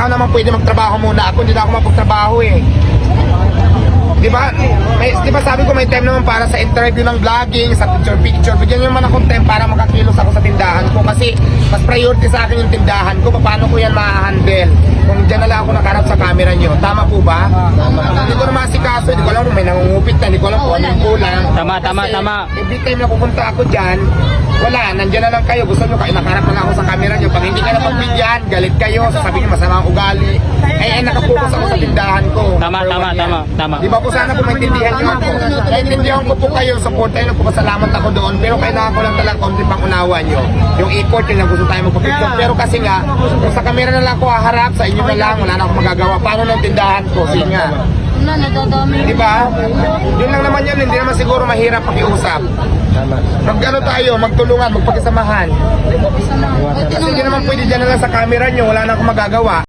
baka naman pwede magtrabaho muna ako, hindi na ako mapagtrabaho eh. Di ba? Di ba sabi ko may time naman para sa interview ng vlogging, sa picture. Bigyan nyo naman akong time para makakilos ako sa tindahan ko kasi mas priority sa akin yung tindahan ko. Paano ko yan ma-handle? Kung dyan na lang ako nakarap sa camera nyo. Tama po ba? Hindi ko na masikaso. Hindi ko alam kung may nangungupit na. Hindi ko alam kung ano yung kulang. Tama. Every time na pupunta ako dyan, wala, nandyan na lang kayo. Gusto nyo kayo, nakarap na lang ako sa camera nyo. Pag hindi ka na pagbigyan, galit kayo. Sasabihin nyo masama ang ugali. Nakapokus ako sa tindahan ko. Tama. Di ba po sana po maintindihan nyo ako? Naintindihan ko po kayo, support tayo, nagpapasalamat ako doon. Pero kailangan ko lang talagang konti pang unawa nyo. Yung effort yun lang gusto tayo magpapicture. Pero kasi nga, kung sa camera na lang ako haharap, sa inyo na lang, wala na akong magagawa. Paano ng tindahan ko? Sige nga. Di ba? Yun lang naman yun, hindi naman siguro mahirap pakiusap. Mag-ano tayo, magtulungan, magpagkasamahan. Kasi hindi naman pwede dyan na lang sa camera nyo, wala na akong magagawa.